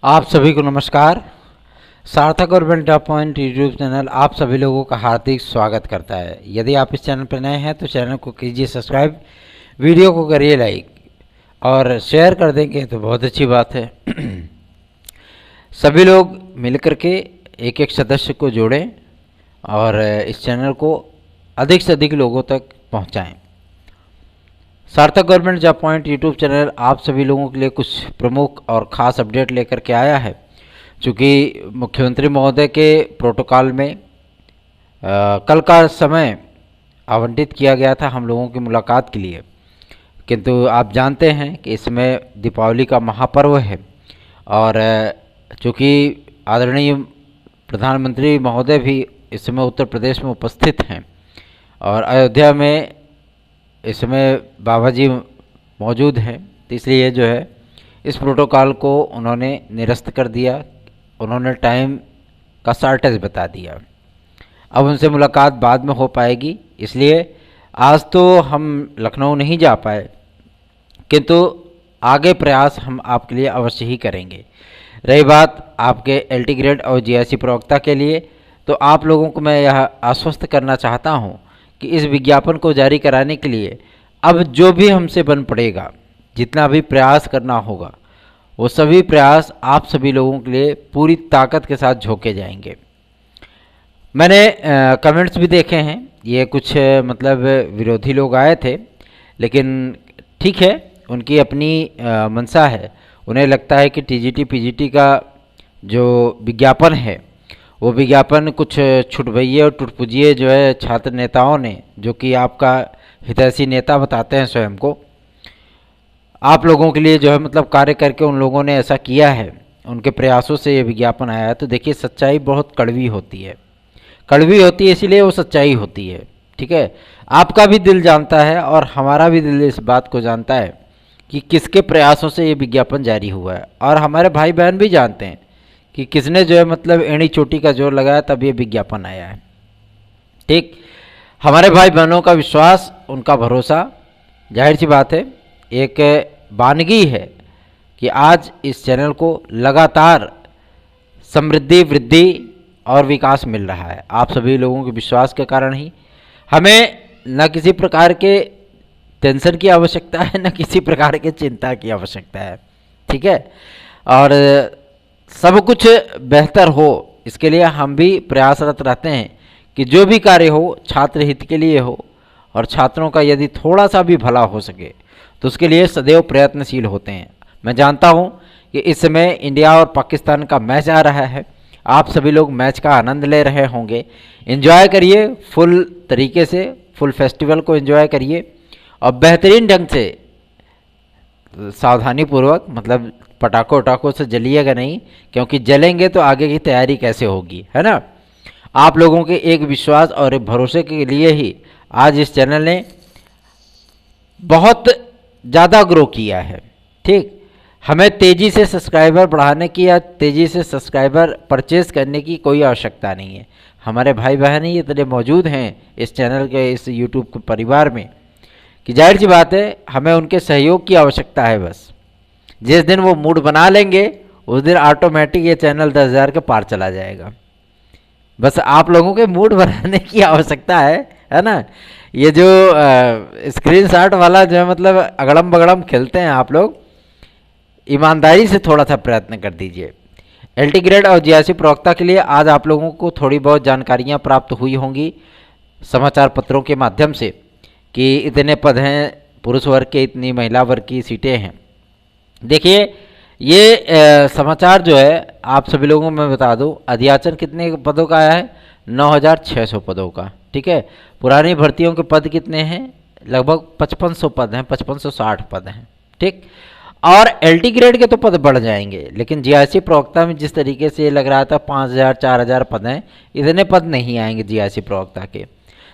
आप सभी को नमस्कार। सार्थक और बेल्टा पॉइंट यूट्यूब चैनल आप सभी लोगों का हार्दिक स्वागत करता है। यदि आप इस चैनल पर नए हैं तो चैनल को कीजिए सब्सक्राइब, वीडियो को करिए लाइक और शेयर कर देंगे तो बहुत अच्छी बात है। सभी लोग मिलकर के एक एक सदस्य को जोड़ें और इस चैनल को अधिक से अधिक लोगों तक पहुंचाएं। सार्थक government job point YouTube channel आप सभी लोगों के लिए कुछ प्रमुख और ख़ास अपडेट लेकर के आया है। चूँकि मुख्यमंत्री महोदय के प्रोटोकॉल में कल का समय आवंटित किया गया था हम लोगों की मुलाकात के लिए, किंतु आप जानते हैं कि इसमें दीपावली का महापर्व है और चूँकि आदरणीय प्रधानमंत्री महोदय भी इस समय उत्तर प्रदेश में उपस्थित हैं और अयोध्या में इस समय बाबा जी मौजूद हैं, तो इसलिए जो है इस प्रोटोकॉल को उन्होंने निरस्त कर दिया। उन्होंने टाइम का शॉर्टेज बता दिया। अब उनसे मुलाकात बाद में हो पाएगी, इसलिए आज तो हम लखनऊ नहीं जा पाए, किंतु आगे प्रयास हम आपके लिए अवश्य ही करेंगे। रही बात आपके एलटी ग्रेड और जीआईसी प्रवक्ता के लिए, तो आप लोगों को मैं यह आश्वस्त करना चाहता हूं कि इस विज्ञापन को जारी कराने के लिए अब जो भी हमसे बन पड़ेगा, जितना भी प्रयास करना होगा, वो सभी प्रयास आप सभी लोगों के लिए पूरी ताकत के साथ झोंके जाएंगे। मैंने कमेंट्स भी देखे हैं, ये कुछ मतलब विरोधी लोग आए थे, लेकिन ठीक है, उनकी अपनी मंशा है। उन्हें लगता है कि टीजीटी पीजीटी का जो विज्ञापन है वो विज्ञापन कुछ छुटभइये और टुटपुजिये जो है छात्र नेताओं ने, जो कि आपका हितैषी नेता बताते हैं स्वयं को, आप लोगों के लिए जो है मतलब कार्य करके उन लोगों ने ऐसा किया है, उनके प्रयासों से ये विज्ञापन आया है। तो देखिए, सच्चाई बहुत कड़वी होती है, कड़वी होती है इसीलिए वो सच्चाई होती है। ठीक है, आपका भी दिल जानता है और हमारा भी दिल इस बात को जानता है कि किसके प्रयासों से ये विज्ञापन जारी हुआ है, और हमारे भाई बहन भी जानते हैं कि किसने जो है मतलब एड़ी चोटी का जोर लगाया तब ये विज्ञापन आया है। ठीक, हमारे भाई बहनों का विश्वास, उनका भरोसा, जाहिर सी बात है एक वानगी है कि आज इस चैनल को लगातार समृद्धि, वृद्धि और विकास मिल रहा है। आप सभी लोगों के विश्वास के कारण ही हमें न किसी प्रकार के टेंशन की आवश्यकता है, न किसी प्रकार के चिंता की आवश्यकता है। ठीक है, और सब कुछ बेहतर हो, इसके लिए हम भी प्रयासरत रहते हैं कि जो भी कार्य हो छात्र हित के लिए हो, और छात्रों का यदि थोड़ा सा भी भला हो सके तो उसके लिए सदैव प्रयत्नशील होते हैं। मैं जानता हूं कि इस समय इंडिया और पाकिस्तान का मैच आ रहा है, आप सभी लोग मैच का आनंद ले रहे होंगे। एंजॉय करिए फुल तरीके से, फुल फेस्टिवल को एंजॉय करिए और बेहतरीन ढंग से, सावधानी पूर्वक, मतलब पटाखों वटाखों से जलिएगा नहीं, क्योंकि जलेंगे तो आगे की तैयारी कैसे होगी, है ना। आप लोगों के एक विश्वास और एक भरोसे के लिए ही आज इस चैनल ने बहुत ज़्यादा ग्रो किया है। ठीक, हमें तेज़ी से सब्सक्राइबर बढ़ाने की या तेज़ी से सब्सक्राइबर परचेज़ करने की कोई आवश्यकता नहीं है। हमारे भाई बहन ही इतने मौजूद हैं इस चैनल के, इस यूट्यूब के परिवार में, कि जाहिर सी बात है हमें उनके सहयोग की आवश्यकता है। बस जिस दिन वो मूड बना लेंगे उस दिन ऑटोमेटिक ये चैनल 10,000 के पार चला जाएगा। बस आप लोगों के मूड बनाने की आवश्यकता है ना। ये जो स्क्रीनशॉट वाला जो है मतलब अगड़म बगड़म खेलते हैं आप लोग, ईमानदारी से थोड़ा सा प्रयत्न कर दीजिए। एलटी ग्रेड और जीआईसी प्रवक्ता के लिए आज आप लोगों को थोड़ी बहुत जानकारियाँ प्राप्त हुई होंगी समाचार पत्रों के माध्यम से कि इतने पद हैं पुरुष वर्ग के, इतनी महिला वर्ग की सीटें हैं। देखिए, ये समाचार जो है आप सभी लोगों को मैं बता दूं, अध्याचन कितने पदों का आया है? 9,600 पदों का। ठीक है, पुरानी भर्तियों के पद कितने हैं? लगभग 5500 पद हैं, 5560 पद हैं। ठीक, और एलटी ग्रेड के तो पद बढ़ जाएंगे, लेकिन जीआईसी प्रवक्ता में जिस तरीके से लग रहा था 5,000 4,000 पद हैं, इतने पद नहीं आएंगे जीआईसी प्रवक्ता के।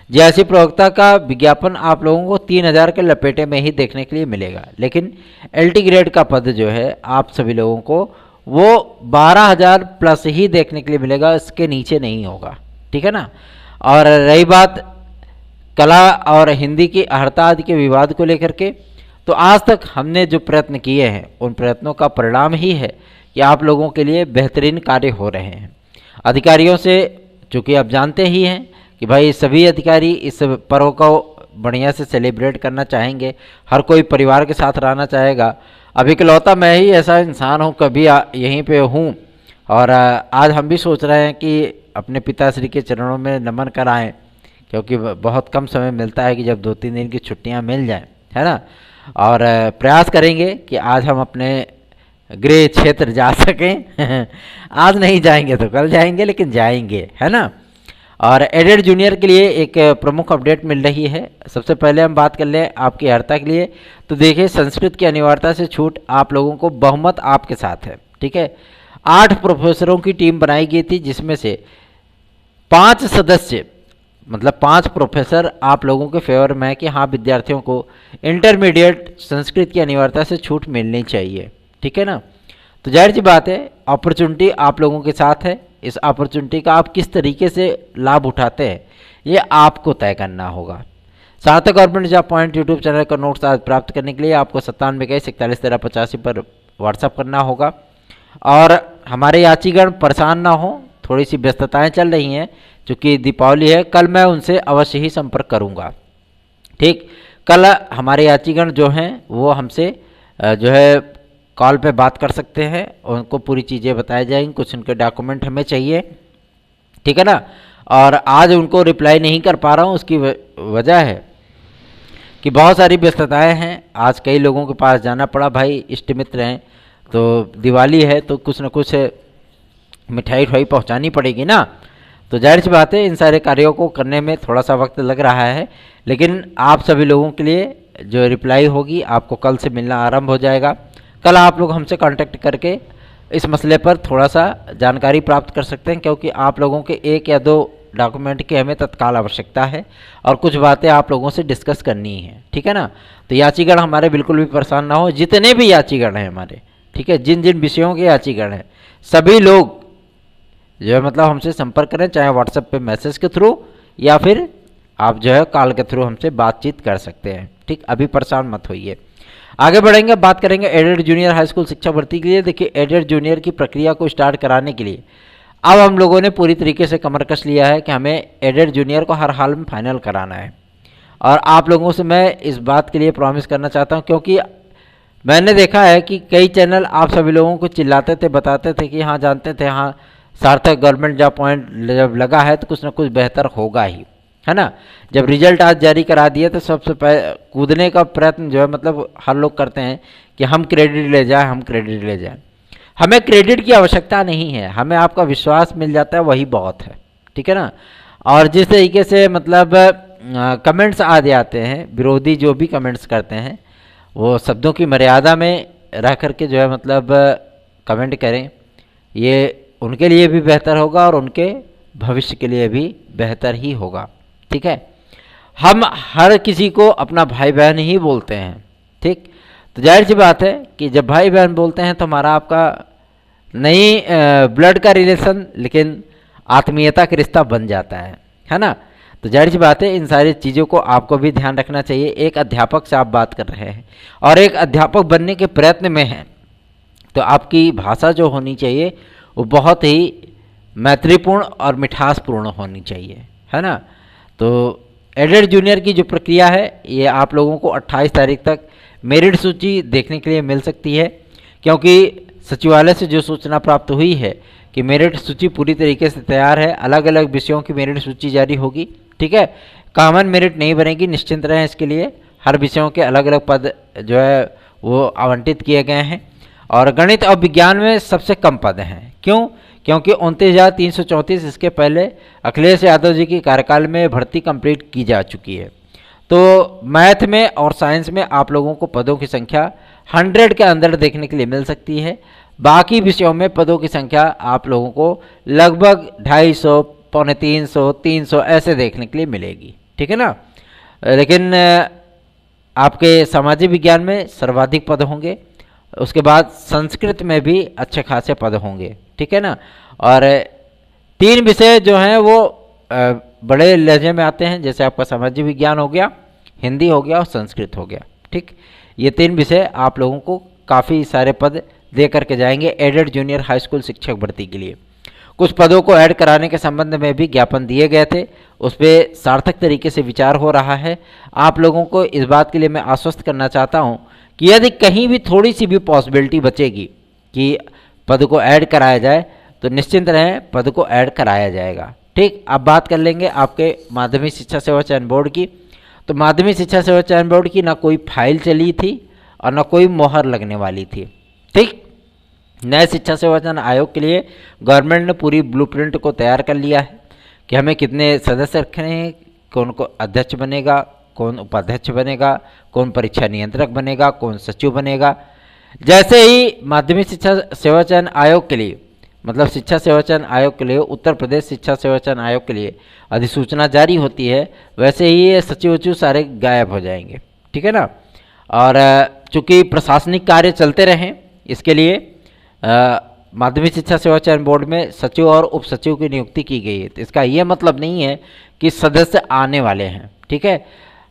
जीआईसी प्रवक्ता का विज्ञापन आप लोगों को 3,000 के लपेटे में ही देखने के लिए मिलेगा, लेकिन एलटी ग्रेड का पद जो है आप सभी लोगों को वो 12,000 प्लस ही देखने के लिए मिलेगा, इसके नीचे नहीं होगा। ठीक है ना। और रही बात कला और हिंदी की अर्हता आदि के विवाद को लेकर के, तो तो आज तक हमने जो प्रयत्न किए हैं उन प्रयत्नों का परिणाम ही है कि आप लोगों के लिए बेहतरीन कार्य हो रहे हैं। अधिकारियों से, चूँकि आप जानते ही हैं कि भाई सभी अधिकारी इस पर्व को बढ़िया से सेलिब्रेट करना चाहेंगे, हर कोई परिवार के साथ रहना चाहेगा। अब इकलौता मैं ही ऐसा इंसान हूँ, कभी यहीं पे हूँ, और आज हम भी सोच रहे हैं कि अपने पिताश्री के चरणों में नमन कराएं, क्योंकि बहुत कम समय मिलता है कि जब 2-3 दिन की छुट्टियां मिल जाएं, है ना। और प्रयास करेंगे कि आज हम अपने गृह क्षेत्र जा सकें आज नहीं जाएंगे तो कल जाएंगे, लेकिन जाएंगे, है ना। और एडेड जूनियर के लिए एक प्रमुख अपडेट मिल रही है। सबसे पहले हम बात कर लें आपकी अर्हता के लिए, तो देखिए संस्कृत की अनिवार्यता से छूट आप लोगों को, बहुमत आपके साथ है, ठीक है। 8 प्रोफेसरों की टीम बनाई गई थी, जिसमें से 5 सदस्य, मतलब 5 प्रोफेसर आप लोगों के फेवर में है कि हाँ विद्यार्थियों को इंटरमीडिएट संस्कृत की अनिवार्यता से छूट मिलनी चाहिए, ठीक है ना। तो जाहिर सी बात है अपॉर्चुनिटी आप लोगों के साथ है। इस अपॉर्चुनिटी का आप किस तरीके से लाभ उठाते हैं ये आपको तय करना होगा। सार्थक government job point YouTube channel का नोट्स आज प्राप्त करने के लिए आपको 9721411385 पर व्हाट्सअप करना होगा। और हमारे यात्रीगण परेशान ना हो, थोड़ी सी व्यस्तताएं चल रही हैं, चूँकि दीपावली है, कल मैं उनसे अवश्य ही संपर्क करूंगा, ठीक। कल हमारे यात्रीगण जो हैं वो हमसे जो है कॉल पे बात कर सकते हैं, उनको पूरी चीज़ें बताई जाएंगी, कुछ उनके डॉक्यूमेंट हमें चाहिए, ठीक है ना। और आज उनको रिप्लाई नहीं कर पा रहा हूँ, उसकी वजह है कि बहुत सारी व्यस्तताएं हैं। आज कई लोगों के पास जाना पड़ा, भाई इष्ट मित्र हैं, तो दिवाली है तो कुछ न कुछ मिठाई उठाई पहुँचानी पड़ेगी ना। तो जाहिर सी बात है इन सारे कार्यों को करने में थोड़ा सा वक्त लग रहा है, लेकिन आप सभी लोगों के लिए जो रिप्लाई होगी आपको कल से मिलना आरंभ हो जाएगा। कल आप लोग हमसे कांटेक्ट करके इस मसले पर थोड़ा सा जानकारी प्राप्त कर सकते हैं, क्योंकि आप लोगों के 1 या 2 डॉक्यूमेंट की हमें तत्काल आवश्यकता है और कुछ बातें आप लोगों से डिस्कस करनी है, ठीक है ना। तो यात्रीगण हमारे बिल्कुल भी परेशान ना हो, जितने भी यात्रीगण हैं हमारे, ठीक है, जिन जिन विषयों के यात्रीगण हैं सभी लोग जो है मतलब हमसे संपर्क करें, चाहे व्हाट्सएप पे मैसेज के थ्रू या फिर आप जो है कॉल के थ्रू हमसे बातचीत कर सकते हैं, ठीक। अभी परेशान मत होइए। आगे बढ़ेंगे, बात करेंगे एडेड जूनियर हाई स्कूल शिक्षा भर्ती के लिए। देखिए एडेड जूनियर की प्रक्रिया को स्टार्ट कराने के लिए अब हम लोगों ने पूरी तरीके से कमर कस लिया है कि हमें एडेड जूनियर को हर हाल में फाइनल कराना है। और आप लोगों से मैं इस बात के लिए प्रॉमिस करना चाहता हूँ, क्योंकि मैंने देखा है कि कई चैनल आप सभी लोगों को चिल्लाते थे, बताते थे कि हाँ जानते थे, हाँ सार्थक गवर्नमेंट जॉब पॉइंट जब लगा है तो कुछ ना कुछ बेहतर होगा ही, है ना। जब रिजल्ट आज जारी करा दिए तो सबसे पहले कूदने का प्रयत्न जो है मतलब हर लोग करते हैं कि हम क्रेडिट ले जाएं, हम क्रेडिट ले जाएं। हमें क्रेडिट की आवश्यकता नहीं है, हमें आपका विश्वास मिल जाता है वही बहुत है, ठीक है ना। और जिस तरीके से मतलब कमेंट्स आ जाते हैं, विरोधी जो भी कमेंट्स करते हैं वो शब्दों की मर्यादा में रह करके जो है मतलब कमेंट करें, ये उनके लिए भी बेहतर होगा और उनके भविष्य के लिए भी बेहतर ही होगा, ठीक है। हम हर किसी को अपना भाई बहन ही बोलते हैं, ठीक। तो जाहिर सी बात है कि जब भाई बहन बोलते हैं तो हमारा आपका नहीं ब्लड का रिलेशन, लेकिन आत्मीयता का रिश्ता बन जाता है ना। तो जाहिर सी बात है इन सारी चीज़ों को आपको भी ध्यान रखना चाहिए। एक अध्यापक से आप बात कर रहे हैं और एक अध्यापक बनने के प्रयत्न में हैं, तो आपकी भाषा जो होनी चाहिए वो बहुत ही मैत्रीपूर्ण और मिठासपूर्ण होनी चाहिए, है ना। तो एडेड जूनियर की जो प्रक्रिया है ये आप लोगों को 28 तारीख तक मेरिट सूची देखने के लिए मिल सकती है, क्योंकि सचिवालय से जो सूचना प्राप्त हुई है कि मेरिट सूची पूरी तरीके से तैयार है। अलग अलग विषयों की मेरिट सूची जारी होगी, ठीक है। कॉमन मेरिट नहीं बनेगी, निश्चिंत रहें इसके लिए। हर विषयों के अलग अलग पद जो है वो आवंटित किए गए हैं और गणित और विज्ञान में सबसे कम पद हैं। क्यों? क्योंकि 29,334 इसके पहले अखिलेश यादव जी के कार्यकाल में भर्ती कंप्लीट की जा चुकी है। तो मैथ में और साइंस में आप लोगों को पदों की संख्या 100 के अंदर देखने के लिए मिल सकती है। बाकी विषयों में पदों की संख्या आप लोगों को लगभग 250, 250, 300 ऐसे देखने के लिए मिलेगी, ठीक है ना। लेकिन आपके सामाजिक विज्ञान में सर्वाधिक पद होंगे, उसके बाद संस्कृत में भी अच्छे खासे पद होंगे, ठीक है ना। और 3 विषय जो हैं वो बड़े लहजे में आते हैं, जैसे आपका सामाजिक विज्ञान हो गया, हिंदी हो गया और संस्कृत हो गया, ठीक। ये 3 विषय आप लोगों को काफ़ी सारे पद दे करके जाएंगे एडेड जूनियर हाई स्कूल शिक्षक भर्ती के लिए। कुछ पदों को ऐड कराने के संबंध में भी ज्ञापन दिए गए थे, उस पर सार्थक तरीके से विचार हो रहा है। आप लोगों को इस बात के लिए मैं आश्वस्त करना चाहता हूं कि यदि कहीं भी थोड़ी सी भी पॉसिबिलिटी बचेगी कि पद को ऐड कराया जाए तो निश्चिंत रहें, पद को ऐड कराया जाएगा। ठीक, अब बात कर लेंगे आपके माध्यमिक शिक्षा सेवा चयन बोर्ड की। तो माध्यमिक शिक्षा सेवा चयन बोर्ड की ना कोई फाइल चली थी और ना कोई मोहर लगने वाली थी। ठीक, नए शिक्षा सेवा चयन आयोग के लिए गवर्नमेंट ने पूरी ब्लूप्रिंट को तैयार कर लिया है कि हमें कितने सदस्य रखने हैं, कौन को अध्यक्ष बनेगा, कौन उपाध्यक्ष बनेगा, कौन परीक्षा नियंत्रक बनेगा, कौन सचिव बनेगा। जैसे ही माध्यमिक शिक्षा सेवा चयन आयोग के लिए, मतलब शिक्षा सेवा चयन आयोग के लिए, उत्तर प्रदेश शिक्षा सेवा चयन आयोग के लिए अधिसूचना जारी होती है, वैसे ही ये सचिव वचिव सारे गायब हो जाएंगे। ठीक है ना। और चूँकि प्रशासनिक कार्य चलते रहें, इसके लिए माध्यमिक शिक्षा सेवा चयन बोर्ड में सचिव और उप सचिव की नियुक्ति की गई है। तो इसका ये मतलब नहीं है कि सदस्य आने वाले हैं। ठीक है,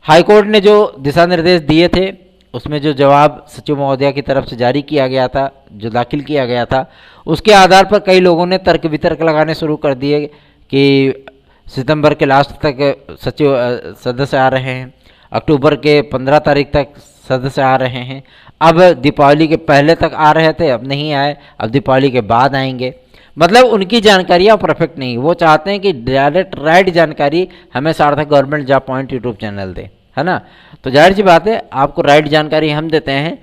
हाईकोर्ट ने जो दिशा निर्देश दिए थे उसमें जो जवाब सचिव महोदया की तरफ से जारी किया गया था, जो दाखिल किया गया था, उसके आधार पर कई लोगों ने तर्क वितर्क लगाने शुरू कर दिए कि सितंबर के लास्ट तक सचिव सदस्य आ रहे हैं, अक्टूबर के 15 तारीख तक सदस्य आ रहे हैं, अब दीपावली के पहले तक आ रहे थे, अब नहीं आए, अब दीपावली के बाद आएंगे। मतलब उनकी जानकारियाँ परफेक्ट नहीं, वो चाहते हैं कि डायरेक्ट राइट जानकारी हमें Sarthak government job point YouTube channel दे, है ना। तो जाहिर सी बात है आपको राइट जानकारी हम देते हैं।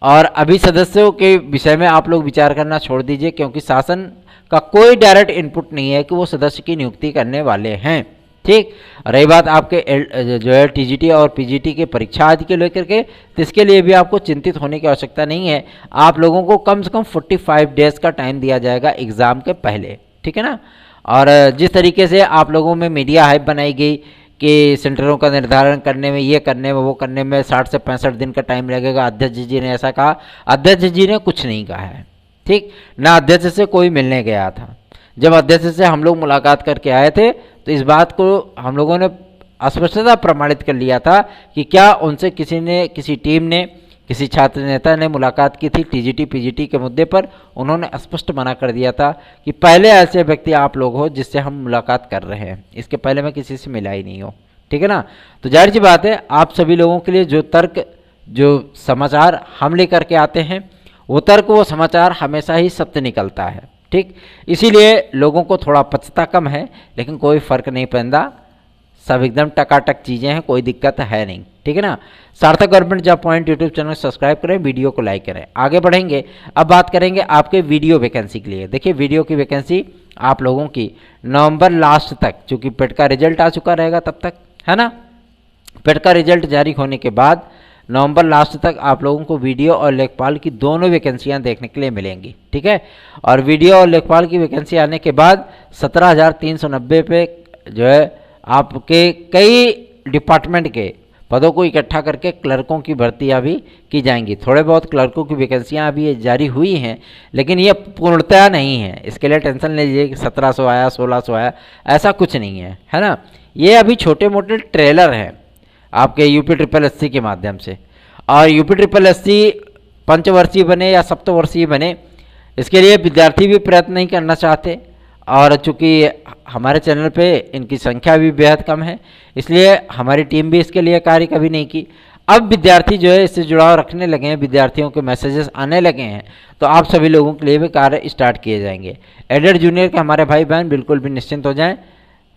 और अभी सदस्यों के विषय में आप लोग विचार करना छोड़ दीजिए, क्योंकि शासन का कोई डायरेक्ट इनपुट नहीं है कि वो सदस्य की नियुक्ति करने वाले हैं। ठीक, रही बात आपके जो है टीजीटी और पीजीटी के परीक्षा आदि के लेकर के, तो इसके लिए भी आपको चिंतित होने की आवश्यकता नहीं है। आप लोगों को कम से कम 45 डेज का टाइम दिया जाएगा एग्ज़ाम के पहले। ठीक है ना। और जिस तरीके से आप लोगों में मीडिया हाइप बनाई गई कि सेंटरों का निर्धारण करने में, ये करने में, वो करने में 60 से 65 दिन का टाइम लगेगा, अध्यक्ष जी ने ऐसा कहा, अध्यक्ष जी ने कुछ नहीं कहा है। ठीक, ना अध्यक्ष से कोई मिलने गया था। जब अध्यक्ष से हम लोग मुलाकात करके आए थे तो इस बात को हम लोगों ने स्पष्टता प्रमाणित कर लिया था कि क्या उनसे किसी टीम ने, किसी छात्र नेता ने मुलाकात की थी टीजीटी पीजीटी के मुद्दे पर। उन्होंने स्पष्ट मना कर दिया था कि पहले ऐसे व्यक्ति आप लोग हो जिससे हम मुलाकात कर रहे हैं, इसके पहले मैं किसी से मिला ही नहीं हूँ। ठीक है ना। तो जाहिर सी बात है आप सभी लोगों के लिए जो तर्क, जो समाचार हम लेकर के आते हैं, वो तर्क, वो समाचार हमेशा ही सत्य निकलता है। ठीक, इसीलिए लोगों को थोड़ा पछता कम है, लेकिन कोई फ़र्क नहीं पड़ता, सब एकदम टकाटक चीज़ें हैं, कोई दिक्कत है नहीं। ठीक है ना। सार्थक government job point YouTube channel subscribe करें, वीडियो को लाइक करें। आगे बढ़ेंगे, अब बात करेंगे आपके वीडियो वैकेंसी के लिए। देखिए वीडियो की वैकेंसी आप लोगों की नवंबर लास्ट तक, चूँकि पेट का रिजल्ट आ चुका रहेगा तब तक, है ना। पेट का रिजल्ट जारी होने के बाद नवंबर लास्ट तक आप लोगों को वीडियो और लेखपाल की दोनों वैकेंसियां देखने के लिए मिलेंगी। ठीक है। और वीडियो और लेखपाल की वैकेंसी आने के बाद 17,390 पे जो है आपके कई डिपार्टमेंट के पदों को इकट्ठा करके क्लर्कों की भर्तियां भी की जाएंगी। थोड़े बहुत क्लर्कों की वैकेंसियां अभी जारी हुई हैं, लेकिन ये पूर्णतया नहीं है, इसके लिए टेंशन ले लीजिए कि 1700 आया, 1600 आया, ऐसा कुछ नहीं है ना। ये अभी छोटे मोटे ट्रेलर हैं आपके UPSSC के माध्यम से। और UPSSC पंचवर्षीय बने या सप्तवर्षीय बने, इसके लिए विद्यार्थी भी प्रयत्न नहीं करना चाहते। और चूँकि हमारे चैनल पे इनकी संख्या भी बेहद कम है, इसलिए हमारी टीम भी इसके लिए कार्य कभी नहीं की। अब विद्यार्थी जो है इससे जुड़ाव रखने लगे हैं, विद्यार्थियों के मैसेजेस आने लगे हैं, तो आप सभी लोगों के लिए भी कार्य स्टार्ट किए जाएंगे। एडेड जूनियर के हमारे भाई बहन बिल्कुल भी निश्चिंत हो जाएं।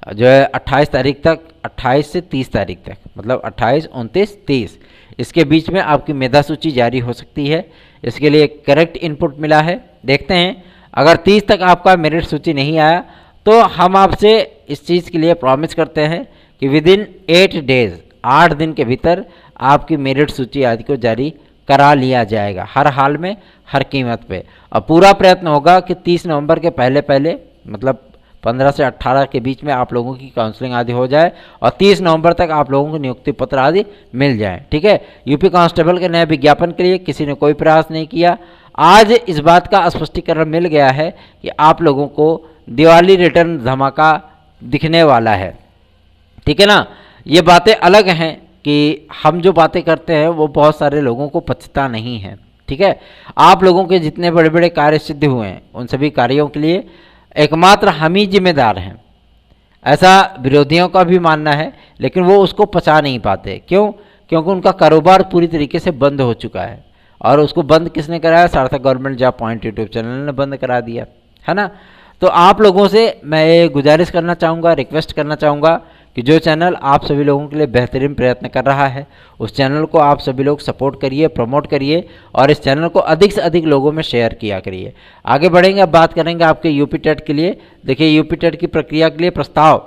जो है 28 तारीख तक, 28 से 30 तारीख तक, मतलब 28, 29, 30, इसके बीच में आपकी मेधा सूची जारी हो सकती है। इसके लिए करेक्ट इनपुट मिला है, देखते हैं। अगर 30 तक आपका मेरिट सूची नहीं आया तो हम आपसे इस चीज़ के लिए प्रॉमिस करते हैं कि विदिन 8 डेज, 8 दिन के भीतर आपकी मेरिट सूची आदि को जारी करा लिया जाएगा, हर हाल में, हर कीमत पे। और पूरा प्रयत्न होगा कि 30 नवंबर के पहले मतलब 15 से 18 के बीच में आप लोगों की काउंसलिंग आदि हो जाए और 30 नवंबर तक आप लोगों को नियुक्ति पत्र आदि मिल जाए। ठीक है। यूपी कांस्टेबल के नए विज्ञापन के लिए किसी ने कोई प्रयास नहीं किया। आज इस बात का स्पष्टीकरण मिल गया है कि आप लोगों को दिवाली रिटर्न धमाका दिखने वाला है। ठीक है ना। ये बातें अलग हैं कि हम जो बातें करते हैं वो बहुत सारे लोगों को पचता नहीं है। ठीक है, आप लोगों के जितने बड़े बड़े कार्य सिद्ध हुए हैं उन सभी कार्यों के लिए एकमात्र हम ही जिम्मेदार हैं, ऐसा विरोधियों का भी मानना है, लेकिन वो उसको पचा नहीं पाते। क्यों? क्योंकि उनका कारोबार पूरी तरीके से बंद हो चुका है, और उसको बंद किसने कराया? सार्थक government job point YouTube channel ने बंद करा दिया है ना। तो आप लोगों से मैं ये गुजारिश करना चाहूँगा, रिक्वेस्ट करना चाहूँगा कि जो चैनल आप सभी लोगों के लिए बेहतरीन प्रयत्न कर रहा है उस चैनल को आप सभी लोग सपोर्ट करिए, प्रमोट करिए, और इस चैनल को अधिक से अधिक लोगों में शेयर किया करिए। आगे बढ़ेंगे, अब बात करेंगे आपके यूपी टेट के लिए। देखिए, यूपी टेट की प्रक्रिया के लिए प्रस्ताव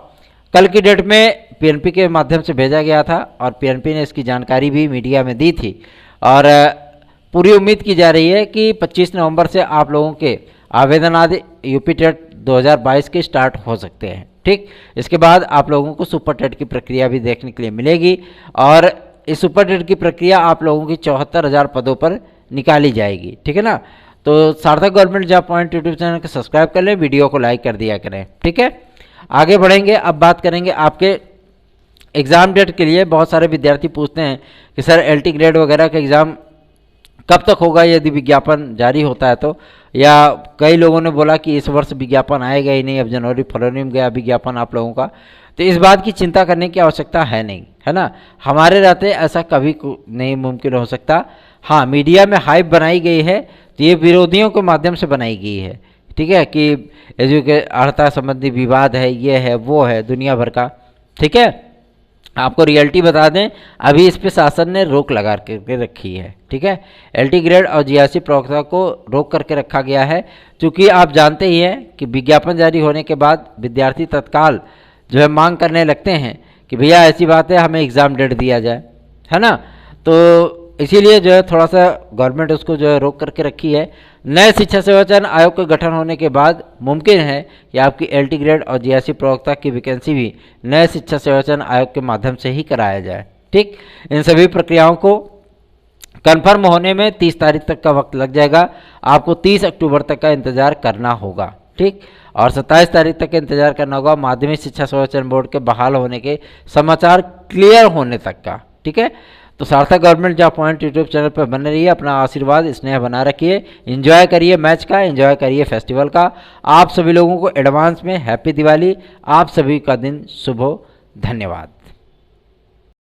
कल की डेट में पीएनपी के माध्यम से भेजा गया था, और पीएनपी ने इसकी जानकारी भी मीडिया में दी थी, और पूरी उम्मीद की जा रही है कि 25 नवंबर से आप लोगों के आवेदन आदि यूपी टेट 2022 के स्टार्ट हो सकते हैं। ठीक, इसके बाद आप लोगों को सुपर टेट की प्रक्रिया भी देखने के लिए मिलेगी, और इस सुपर टेट की प्रक्रिया आप लोगों की 74,000 पदों पर निकाली जाएगी। ठीक है ना। तो सार्थक government job point YouTube channel को सब्सक्राइब कर लें, वीडियो को लाइक कर दिया करें। ठीक है, आगे बढ़ेंगे, अब बात करेंगे आपके एग्ज़ाम डेट के लिए। बहुत सारे विद्यार्थी पूछते हैं कि सर LT ग्रेड वगैरह का एग्ज़ाम कब तक होगा यदि विज्ञापन जारी होता है तो, या कई लोगों ने बोला कि इस वर्ष विज्ञापन आएगा ही नहीं, अब जनवरी फरवरी में गया विज्ञापन आप लोगों का। तो इस बात की चिंता करने की आवश्यकता है नहीं, है ना। हमारे रहते ऐसा कभी नहीं मुमकिन हो सकता। हाँ, मीडिया में हाइप बनाई गई है तो ये विरोधियों के माध्यम से बनाई गई है। ठीक है, कि अर्हता संबंधी विवाद है, ये है वो है दुनिया भर का। ठीक है, आपको रियलिटी बता दें, अभी इस पे शासन ने रोक लगा करके रखी है। ठीक है, LT ग्रेड और GRC प्रवक्ता को रोक करके रखा गया है, क्योंकि आप जानते ही हैं कि विज्ञापन जारी होने के बाद विद्यार्थी तत्काल जो है मांग करने लगते हैं कि भैया ऐसी बात है, हमें एग्ज़ाम डेट दिया जाए, है ना। तो इसीलिए जो है थोड़ा सा गवर्नमेंट उसको जो है रोक करके रखी है। नए शिक्षा सेवा चयन आयोग का गठन होने के बाद मुमकिन है कि आपकी LT ग्रेड और GRC प्रवक्ता की वैकेंसी भी नए शिक्षा सेवा चयन आयोग के माध्यम से ही कराया जाए। ठीक, इन सभी प्रक्रियाओं को कन्फर्म होने में 30 तारीख तक का वक्त लग जाएगा। आपको 30 अक्टूबर तक का इंतजार करना होगा। ठीक, और 27 तारीख तक का इंतजार करना होगा माध्यमिक शिक्षा सेवा चयन बोर्ड के बहाल होने के समाचार क्लियर होने तक का। ठीक है, तो सार्थक government job point YouTube channel पर बने रहिए, अपना आशीर्वाद स्नेह बना रखिए, एंजॉय करिए मैच का, एंजॉय करिए फेस्टिवल का। आप सभी लोगों को एडवांस में हैप्पी दिवाली। आप सभी का दिन शुभ हो। धन्यवाद।